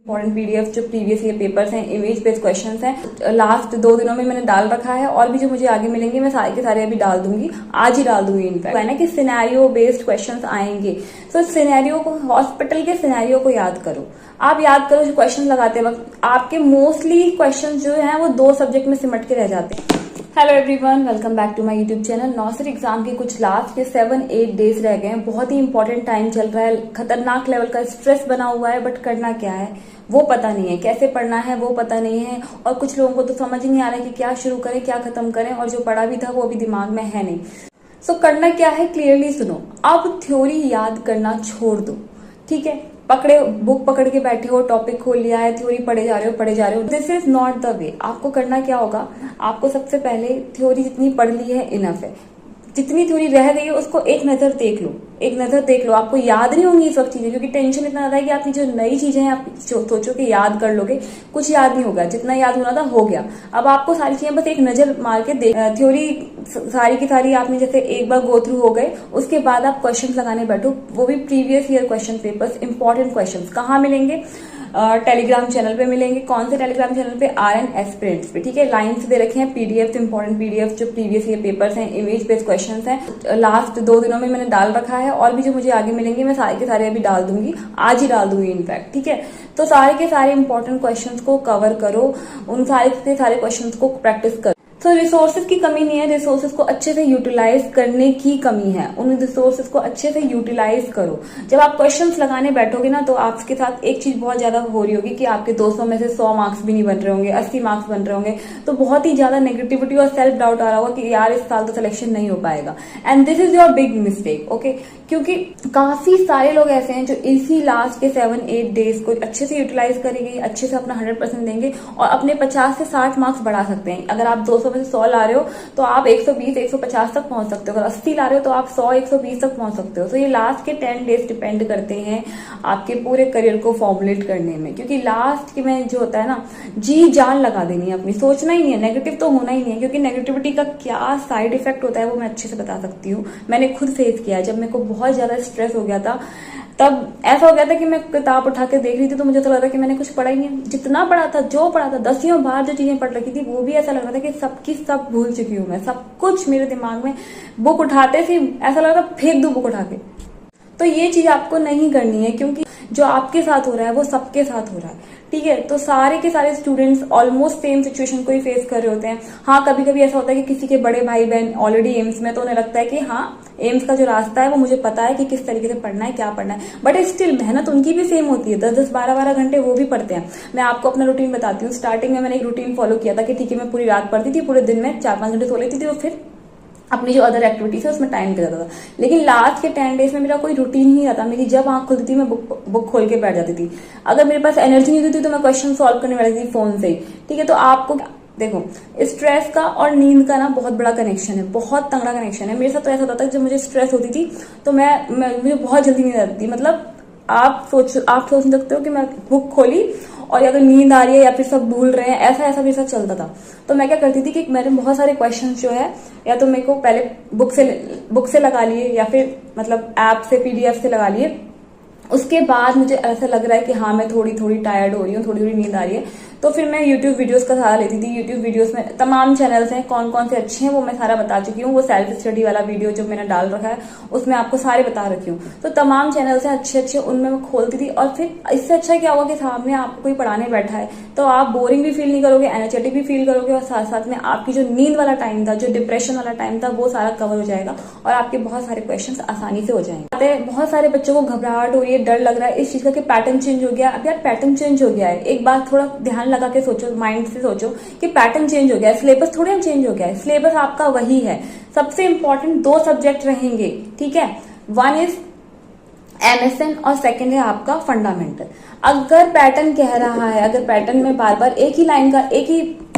Important PDF जो previous year papers हैं, image based questions हैं, लास्ट 2 दिनों में मैंने डाल रखा है और भी जो मुझे आगे मिलेंगे मैं सारे के सारे अभी डाल दूंगी, आज ही डाल दूंगी। इनफैक्ट है ना कि सिनेरियो बेस्ड क्वेश्चंस आएंगे, तो सिनेरियो को, हॉस्पिटल के सिनेरियो को याद करो। आप याद करो, जो क्वेश्चन लगाते वक्त आपके मोस्टली क्वेश्चन जो है वो 2 सब्जेक्ट में सिमट के रह जाते हैं। Hello everyone, welcome back to my YouTube channel. नौसर एग्जाम के कुछ लास्ट के 7-8 डेज रह गए हैं। बहुत ही इंपॉर्टेंट टाइम चल रहा है, खतरनाक लेवल का स्ट्रेस बना हुआ है, बट करना क्या है वो पता नहीं है, कैसे पढ़ना है वो पता नहीं है, और कुछ लोगों को तो समझ ही नहीं आ रहा है कि क्या शुरू करें क्या खत्म करें, और जो पढ़ा भी था वो अभी दिमाग में है नहीं। सो करना क्या है, क्लियरली सुनो। अब थ्योरी याद करना छोड़ दो, ठीक है। बुक पकड़ के बैठे हो, टॉपिक खोल लिया है, थ्योरी पढ़े जा रहे हो। This is not the way. आपको करना क्या होगा, आपको सबसे पहले थ्योरी जितनी पढ़ ली है इनफ है। जितनी थ्योरी रह गई है उसको एक नजर देख लो। आपको याद नहीं होंगी इस वक्त चीजें, क्योंकि टेंशन इतना ज्यादा है कि आपकी जो नई चीजें हैं आप सोचो कि याद कर लोगे, कुछ याद नहीं होगा। जितना याद होना था हो गया। अब आपको सारी चीजें बस एक नजर मार के देख, थ्योरी सारी की सारी आपने जैसे एक बार गो थ्रू हो गए, उसके बाद आप क्वेश्चन लगाने बैठो, वो भी previous year question papers, important question. कहाँ मिलेंगे? टेलीग्राम चैनल पे मिलेंगे। कौन से टेलीग्राम चैनल पे? RN एस्पिरेंट्स पे, ठीक है। लाइन से दे रखे हैं पीडीएफ, इंपॉर्टेंट पीडीएफ जो प्रीवियस ईयर पेपर्स हैं, इमेज बेस्ड क्वेश्चंस हैं, लास्ट 2 दिनों में मैंने डाल रखा है और भी जो मुझे आगे मिलेंगे मैं सारे के सारे अभी डाल दूंगी, आज ही डाल दूंगी इनफैक्ट, ठीक है। तो सारे के सारे इंपॉर्टेंट क्वेश्चंस को कवर करो, उन सारे के सारे क्वेश्चंस को प्रैक्टिस करो। तो रिसोर्सेज की कमी नहीं है, रिसोर्सेज को अच्छे से यूटिलाइज करने की कमी है। उन रिसोर्सेज को अच्छे से यूटिलाइज करो। जब आप क्वेश्चंस लगाने बैठोगे ना, तो आपके साथ एक चीज बहुत ज्यादा हो रही होगी कि आपके 200 में से 100 मार्क्स भी नहीं बन रहे होंगे, 80 मार्क्स बन रहे होंगे, तो बहुत ही ज्यादा नेगेटिविटी और सेल्फ डाउट आ रहा होगा कि यार इस साल तो सिलेक्शन नहीं हो पाएगा। And this is your big mistake, okay. क्योंकि काफी सारे लोग ऐसे हैं जो इसी लास्ट के 7-8 डेज को अच्छे से यूटिलाइज करेंगे, अच्छे से अपना 100% देंगे और अपने 50 से 60 मार्क्स बढ़ा सकते हैं। अगर आप 200 में से 100 ला रहे हो तो आप 120-150 तक पहुंच सकते हो। अगर 80 ला रहे हो तो आप 100-120 तक पहुंच सकते हो। तो ये लास्ट के 10 डेज डिपेंड करते हैं आपके पूरे करियर को फॉर्मुलेट करने में, क्योंकि लास्ट के में जो होता है ना, जी जान लगा देनी है अपनी, सोचना ही नहीं है, नेगेटिव तो होना ही नहीं है। क्योंकि नेगेटिविटी का क्या साइड इफेक्ट होता है वो मैं अच्छे से बता सकती हूँ। मैंने खुद फेस किया है। जब मेरे को बहुत ज्यादा स्ट्रेस हो गया था, तब ऐसा हो गया था कि मैं किताब उठा के देख रही थी तो मुझे तो लग रहा था कि मैंने कुछ पढ़ा ही नहीं है। जितना पढ़ा था, जो पढ़ा था, 10 बार जो चीजें पढ़ रखी थी, वो भी ऐसा लग रहा था कि सबकी सब भूल चुकी हूँ मैं। सब कुछ मेरे दिमाग में, बुक उठाते थे ऐसा लग रहा था फेंक दूं बुक उठा के। तो ये चीज आपको नहीं करनी है, क्योंकि जो आपके साथ हो रहा है वो सबके साथ हो रहा है, ठीक है। तो सारे के सारे स्टूडेंट्स ऑलमोस्ट सेम सिचुएशन को ही फेस कर रहे होते हैं। हाँ, कभी कभी ऐसा होता है कि किसी के बड़े भाई बहन ऑलरेडी एम्स में, तो उन्हें लगता है कि हाँ एम्स का जो रास्ता है वो मुझे पता है कि किस तरीके से पढ़ना है, क्या पढ़ना है। बट स्टिल मेहनत उनकी भी सेम होती है, 10-10, 12-12 घंटे वो भी पढ़ते हैं। मैं आपको अपना रूटीन बताती हूँ। स्टार्टिंग में मैंने एक रूटीन फॉलो किया था कि ठीक है मैं पूरी रात पढ़ती थी, पूरे दिन में 4-5 घंटे सो लेती थी और फिर अपनी जो अदर एक्टिविटीज है उसमें टाइम दे जाता था। लेकिन लास्ट के 10 डेज में मेरा कोई रूटीन ही नहीं रहता। मेरी जब आंख खुलती थी मैं बुक खोल के बैठ जाती थी। अगर मेरे पास एनर्जी नहीं होती थी तो मैं क्वेश्चन सॉल्व करने बैठती थी फोन से ही, ठीक है। तो आपको देखो, स्ट्रेस का और नींद का ना बहुत बड़ा कनेक्शन है, बहुत तगड़ा कनेक्शन है। मेरे साथ तो ऐसा होता था जब मुझे स्ट्रेस होती थी तो मुझे बहुत जल्दी नींद आती थी। मतलब आप सोच सकते हो कि मैं बुक खोली और या तो नींद आ रही है या फिर सब भूल रहे हैं, ऐसा मेरे साथ चलता था। तो मैं क्या करती थी कि मैंने बहुत सारे क्वेश्चन जो है या तो मेरे को पहले बुक से लगा लिए या फिर मतलब ऐप से, पीडीएफ से लगा लिए। उसके बाद मुझे ऐसा लग रहा है कि हाँ मैं थोड़ी टायर्ड हो रही हूँ, थोड़ी नींद आ रही है, तो फिर मैं यूट्यूब वीडियोस का सहारा लेती थी। यूट्यूब वीडियोस में तमाम चैनल्स हैं, कौन कौन से अच्छे हैं वो मैं सारा बता चुकी हूँ। वो सेल्फ स्टडी वाला वीडियो जो मैंने डाल रखा है उसमें आपको सारे बता रखी हूँ। तो तमाम चैनल्स हैं अच्छे, उनमें मैं खोलती थी। और फिर इससे अच्छा क्या होगा कि सामने आपको कोई पढ़ाने बैठा है तो आप बोरिंग भी फील नहीं करोगे, एनर्जेटिक भी फील करोगे, और साथ साथ में आपकी जो नींद वाला टाइम था, जो डिप्रेशन वाला टाइम था, वो सारा कवर हो जाएगा और आपके बहुत सारे क्वेश्चन आसानी से हो जाएंगे। बहुत सारे बच्चों को घबराहट हो रही है, डर लग रहा है इस चीज का कि पैटर्न चेंज हो गया। अब यार पैटर्न चेंज हो गया है, एक बात थोड़ा ध्यान लगा के सोचो, माइंड से सोचो कि पैटर्न चेंज हो गया है, सिलेबस थोड़ा चेंज हो गया है। सिलेबस आपका वही है। सबसे इंपॉर्टेंट 2 सब्जेक्ट रहेंगे, ठीक है। 1 इज MSN और 2nd है आपका फंडामेंटल। अगर पैटर्न कह रहा है, अगर पैटर्न में बार बार एक ही लाइन का,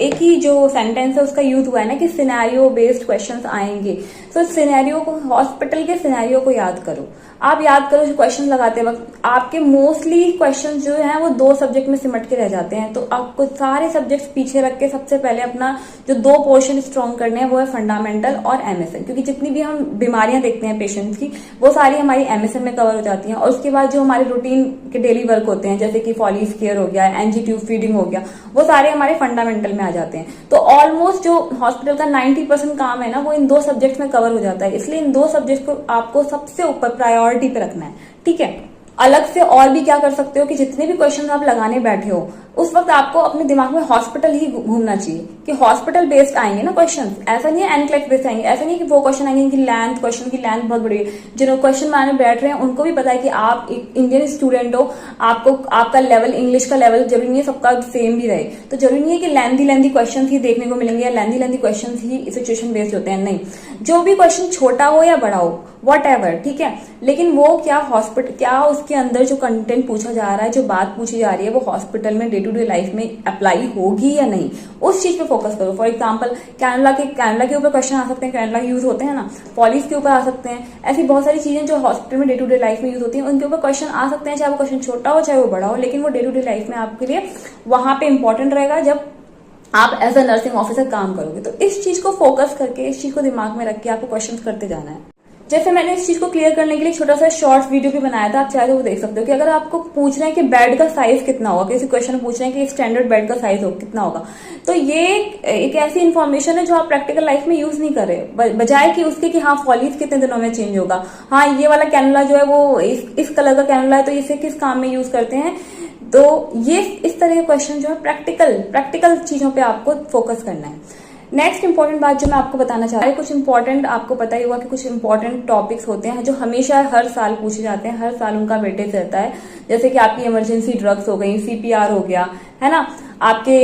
एक ही जो सेंटेंस है उसका यूज हुआ है ना कि सिनेरियो बेस्ड क्वेश्चंस आएंगे। तो सिनेरियो को, हॉस्पिटल के सिनेरियो को याद करो। आप याद करो जो क्वेश्चन लगाते वक्त आपके मोस्टली क्वेश्चन जो हैं वो 2 सब्जेक्ट में सिमट के रह जाते हैं। तो आपको सारे सब्जेक्ट्स पीछे रख के सबसे पहले अपना जो 2 पोर्शन स्ट्रॉन्ग करने हैं वो है फंडामेंटल और एमएसएन, क्योंकि जितनी भी हम बीमारियां देखते हैं पेशेंट्स की वो सारी हमारी एमएसएन में कवर हो जाती हैं। और उसके बाद जो हमारे रूटीन के डेली वर्क होते हैं जैसे कि फॉलीज केयर हो गया, एनजी ट्यूब फीडिंग हो गया, वो सारे हमारे फंडामेंटल में आ जाते हैं। तो ऑलमोस्ट जो हॉस्पिटल का 90% काम है ना वो इन 2 सब्जेक्ट्स में कवर हो जाता है। इसलिए इन 2 सब्जेक्ट को आपको सबसे ऊपर प्रायोरिटी पे रखना है, ठीक है। अलग से और भी क्या कर सकते हो कि जितने भी क्वेश्चन आप लगाने बैठे हो उस वक्त आपको अपने दिमाग में हॉस्पिटल ही घूमना चाहिए कि हॉस्पिटल बेस्ड आएंगे ना क्वेश्चन। ऐसा नहीं है एनक्लेक्स बेस्ड आएंगे, ऐसा नहीं है कि वो क्वेश्चन आएंगे कि लेंथ, क्वेश्चन की लेंथ बहुत बड़ी है। जिन्होंने क्वेश्चन बनाने बैठ रहे हैं उनको भी पता है कि आप एक इंडियन स्टूडेंट हो, आपको आपका लेवल, इंग्लिश का लेवल जरूरी नहीं है सबका सेम भी रहे। तो जरूरी नहीं है कि लेंथी क्वेश्चन ही देखने को मिलेंगे या लेंथी क्वेश्चन ही सिचुएशन बेस्ड होते हैं। नहीं, जो भी क्वेश्चन छोटा हो या बड़ा हो, वट एवर, ठीक है, लेकिन वो क्या हॉस्पिटल, क्या उसके अंदर जो कंटेंट पूछा जा रहा है, जो बात पूछी जा रही है, वो हॉस्पिटल में डे टू डे लाइफ में अप्लाई होगी या नहीं, उस चीज पे फोकस करो। फॉर एग्जांपल कैनला के ऊपर क्वेश्चन आ सकते हैं, कैनला यूज होते हैं ना, पॉलिस के ऊपर आ सकते हैं। ऐसी बहुत सारी चीजें जो हॉस्पिटल में डे टू डे लाइफ में यूज होती है उनके ऊपर क्वेश्चन आ सकते हैं, चाहे वो क्वेश्चन छोटा हो चाहे वो बड़ा हो, लेकिन वो डे टू डे लाइफ में आपके लिए वहां पे इंपॉर्टेंट रहेगा जब आप एज अ नर्सिंग ऑफिसर काम करोगे। तो इस चीज को फोकस करके, इस चीज को दिमाग में रख के आपको क्वेश्चन करते जाना है। जैसे मैंने इस चीज को क्लियर करने के लिए छोटा सा शॉर्ट वीडियो भी बनाया था, आप चाहे तो वो देख सकते हो कि अगर आपको पूछ रहे हैं कि बेड का साइज कितना होगा, किसी क्वेश्चन पूछ रहे हैं कि स्टैंडर्ड बेड का साइज कितना होगा, तो ये एक ऐसी इन्फॉर्मेशन है जो आप प्रैक्टिकल लाइफ में यूज नहीं कर रहे, बजाय कि उसके कि हाँ फॉलीज कितने दिनों में चेंज होगा, हाँ ये वाला कैनुला जो है वो इस कलर का कैनुला है तो इसे किस काम में यूज करते हैं। तो ये इस तरह के क्वेश्चन जो है प्रैक्टिकल चीजों पे आपको फोकस करना है। नेक्स्ट इंपॉर्टेंट बात जो मैं आपको बताना चाह रही हूँ, कुछ इंपॉर्टेंट, आपको पता ही होगा कि कुछ इंपॉर्टेंट टॉपिक्स होते हैं जो हमेशा हर साल पूछे जाते हैं, हर साल उनका वेटेज रहता है। जैसे कि आपकी इमरजेंसी ड्रग्स हो गई, सीपीआर हो गया, है ना, आपके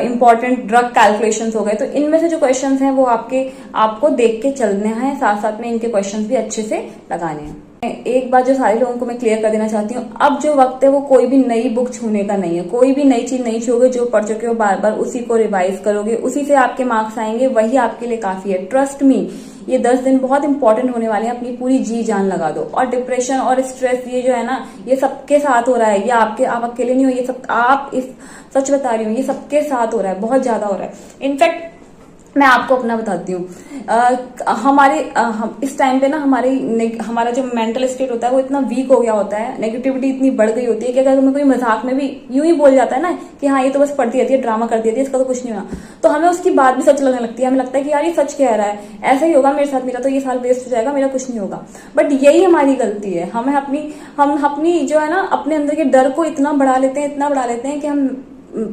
इंपॉर्टेंट ड्रग कैलकुलेशन हो गए। तो इनमें से जो क्वेश्चन हैं वो आपको देख के चलने हैं, साथ साथ में इनके क्वेश्चन भी अच्छे से लगाने हैं। एक बात जो सारे लोगों को मैं क्लियर कर देना चाहती हूँ, अब जो वक्त है वो कोई भी नई बुक छूने का नहीं है, कोई भी नई चीज नहीं छूओगे, जो पढ़ चुके हो बार बार उसी को रिवाइज करोगे, उसी से आपके मार्क्स आएंगे, वही आपके लिए काफी है। ट्रस्ट मी, ये 10 दिन बहुत इंपॉर्टेंट होने वाले हैं, अपनी पूरी जी जान लगा दो। और डिप्रेशन और स्ट्रेस ये जो है ना, ये सबके साथ हो रहा है, ये आप अकेले नहीं हो, ये सब आप सच बता रही हूँ, ये सबके साथ हो रहा है, बहुत ज्यादा हो रहा है। इनफैक्ट मैं आपको अपना बताती हूँ, इस टाइम पे ना हमारा जो मेंटल स्टेट होता है वो इतना वीक हो गया होता है, नेगेटिविटी इतनी बढ़ गई होती है कि अगर हमें कोई मजाक में भी यूं ही बोल जाता है ना कि हाँ ये तो बस पढ़ती रहती है, ड्रामा करती रहती है, इसका तो कुछ नहीं हुआ, तो हमें उसकी बात भी सच लगने लगती है। हमें लगता है कि यार ये सच कह रहा है, ऐसा ही होगा मेरे साथ, मेरा तो ये साल वेस्ट हो जाएगा, मेरा कुछ नहीं होगा। बट यही हमारी गलती है, हम अपनी जो है ना अपने अंदर के डर को इतना बढ़ा लेते हैं कि हम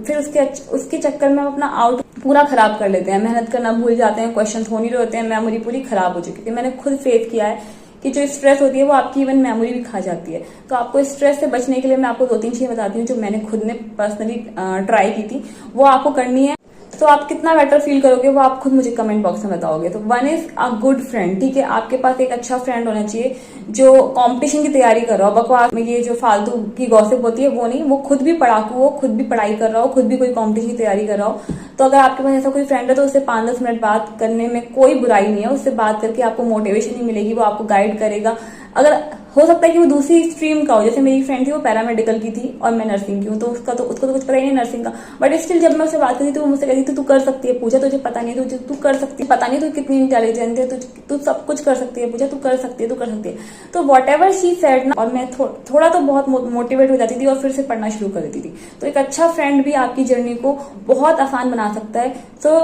फिर उसके चक्कर में हम अपना आउट पूरा खराब कर लेते हैं, मेहनत करना भूल जाते हैं, क्वेश्चन हो नहीं रहे होते हैं, मेमोरी पूरी खराब हो चुकी है। मैंने खुद फेस किया है कि जो स्ट्रेस होती है वो आपकी इवन मेमोरी भी खा जाती है। तो आपको स्ट्रेस से बचने के लिए मैं आपको 2-3 चीजें बताती हूँ जो मैंने खुद ने पर्सनली ट्राई की थी, वो आपको करनी है। तो आप कितना बेटर फील करोगे वो आप खुद मुझे कमेंट बॉक्स में बताओगे। तो 1 इज अ गुड फ्रेंड, ठीक है, आपके पास एक अच्छा फ्रेंड होना चाहिए जो कंपटीशन की तैयारी कर रहा हो, बकवास में ये जो फालतू की गॉसिप होती है वो नहीं, वो खुद भी पढ़ाकू हो, खुद भी पढ़ाई कर रहा हो, खुद भी कोई कंपटीशन की तैयारी कर रहा हो। तो अगर आपके पास ऐसा कोई फ्रेंड है तो उससे 5-10 मिनट बात करने में कोई बुराई नहीं है, उससे बात करके आपको मोटिवेशन ही मिलेगी, वो आपको गाइड करेगा। अगर हो सकता है कि वो दूसरी स्ट्रीम का हो, जैसे मेरी फ्रेंड थी वो पैरामेडिकल की थी और मैं नर्सिंग की हूँ, तो उसको तो कुछ पता ही नहीं नर्सिंग का, बट स्टिल जब मैं उससे बात करती थी तो वो मुझसे कहती थी तू कर सकती है पूजा, तुझे पता नहीं तू कर सकती है, पता नहीं तू कितनी इंटेलिजेंट है, तू सब कुछ कर सकती है पूजा, तू कर सकती है। तो वॉट एवर शी सेड ना, और मैं थोड़ा तो बहुत मोटिवेट हो जाती थी और फिर से पढ़ना शुरू कर देती थी। तो एक अच्छा फ्रेंड भी आपकी जर्नी को बहुत आसान बना सकता है। So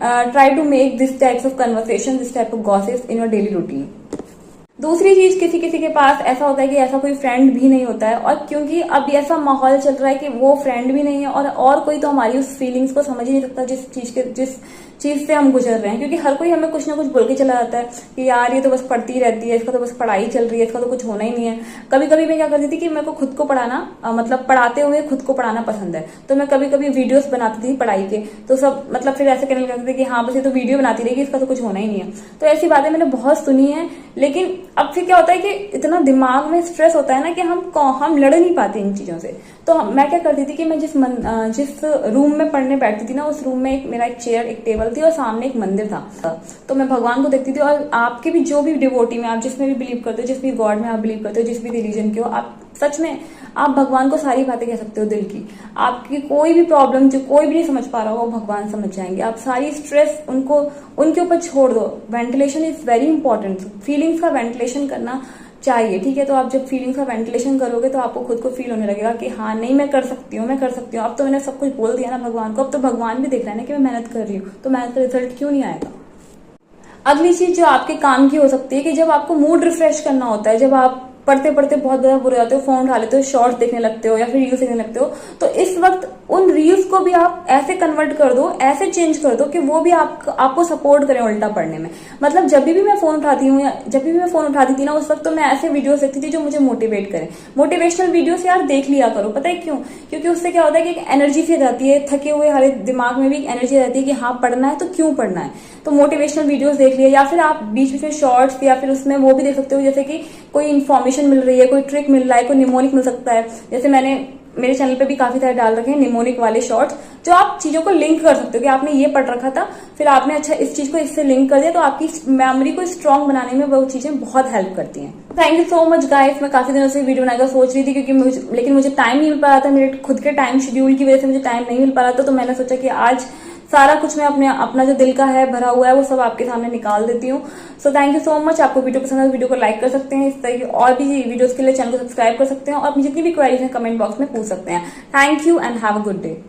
try to make this types of conversation, this type of gossips in your daily routine. दूसरी चीज, किसी के पास ऐसा होता है कि ऐसा कोई फ्रेंड भी नहीं होता है, और क्योंकि अब ऐसा माहौल चल रहा है कि वो फ्रेंड भी नहीं है और कोई तो हमारी उस फीलिंग्स को समझ ही नहीं सकता जिस चीज से हम गुजर रहे हैं, क्योंकि हर कोई हमें कुछ ना कुछ बोल के चला जाता है कि यार ये तो बस पढ़ती रहती है, इसका तो बस पढ़ाई चल रही है, इसका तो कुछ होना ही नहीं है। कभी कभी मैं क्या करती थी कि मेरे को खुद को पढ़ाना, मतलब पढ़ाते हुए खुद को पढ़ाना पसंद है, तो मैं कभी कभी वीडियोस बनाती थी पढ़ाई के, तो सब मतलब फिर ऐसे कहने लगते थे कि हाँ बस ये तो वीडियो बनाती रहेगी, इसका तो कुछ होना ही नहीं है। तो ऐसी बातें मैंने बहुत सुनी है, लेकिन अब फिर क्या होता है कि इतना दिमाग में स्ट्रेस होता है ना कि हम लड़ नहीं पाते इन चीजों से। तो मैं क्या करती थी कि मैं जिस रूम में पढ़ने बैठती थी ना, उस रूम में मेरा एक चेयर, एक टेबल थी और सामने एक मंदिर था। तो मैं भगवान को देखती थी। और आपके भी जो भी डिवोटी में, आप जिसमें भी बिलीव करते हो, जिस भी गॉड में आप बिलीव करते हो, जिस भी रिलीजन के हो, आप सच में आप भगवान को सारी बातें कह सकते हो दिल की। आपकी कोई भी प्रॉब्लम जो कोई भी नहीं समझ पा रहा हो, वो भगवान समझ जाएंगे। आप सारी स्ट्रेस उनके ऊपर छोड़ दो। Ventilation is very important. Feelings का वेंटिलेशन करना चाहिए, ठीक है। तो आप जब फीलिंग्स का वेंटिलेशन करोगे तो आपको खुद को फील होने लगेगा कि हाँ नहीं, मैं कर सकती हूँ, मैं कर सकती हूँ। अब तो मैंने सब कुछ बोल दिया ना भगवान को, अब तो भगवान भी देख रहा है ना कि मैं मेहनत कर रही हूँ, तो मेहनत का रिजल्ट क्यों नहीं आएगा। अगली चीज जो आपके काम की हो सकती है कि जब आपको मूड रिफ्रेश करना होता है, जब आप पढ़ते पढ़ते बहुत ज्यादा बुरे जाते हो, फोन उठा लेते हो, शॉर्ट्स देखने लगते हो या फिर रील्स देखने लगते हो, तो इस वक्त उन रील्स को भी आप ऐसे कन्वर्ट कर दो, ऐसे चेंज कर दो कि वो भी आपको सपोर्ट करें उल्टा पढ़ने में। मतलब जब भी मैं फोन उठाती हूँ या जब भी मैं फोन उठाती थी ना, उस वक्त तो मैं ऐसे वीडियोस देखती थी जो मुझे मोटिवेट करें। मोटिवेशनल वीडियोस यार देख लिया करो। पता है क्यों? क्योंकि उससे क्या होता है कि एक एनर्जी सी जाती है, थके हुए हमारे दिमाग में भी एक एनर्जी रहती है कि हाँ पढ़ना है, तो क्यों पढ़ना है। तो मोटिवेशनल वीडियोस देख लिया, या फिर आप बीच बीच में शॉर्ट्स या फिर उसमें वो भी देख सकते हो, जैसे कि कोई इन्फॉर्मेशन मिल रही है, कोई ट्रिक मिल रहा है, कोई निमोनिक मिल सकता है। जैसे मैंने मेरे चैनल पे भी काफी सारे डाल रखे हैं निमोनिक वाले शॉर्ट्स, जो आप चीजों को लिंक कर सकते हो कि आपने ये पढ़ रखा था, फिर आपने अच्छा इस चीज को इससे लिंक कर दिया, तो आपकी मेमोरी को स्ट्रांग बनाने में वो चीजें बहुत हेल्प करती हैं। Thank you so much guys. मैं काफी दिनों से वीडियो बनाने का सोच रही थी, लेकिन मुझे टाइम नहीं मिल पा रहा था। मेरे खुद के टाइम शेड्यूल की वजह से मुझे टाइम नहीं मिल पा रहा था। तो मैंने सोचा कि आज सारा कुछ मैं अपना जो दिल का है भरा हुआ है वो सब आपके सामने निकाल देती हूँ। So thank you so much. आपको वीडियो पसंद है तो वीडियो को लाइक कर सकते हैं। इस तरह की और भी वीडियोस के लिए चैनल को सब्सक्राइब कर सकते हैं और अपनी जितनी भी क्वेरीज हैं कमेंट बॉक्स में पूछ सकते हैं। Thank you and have a good day.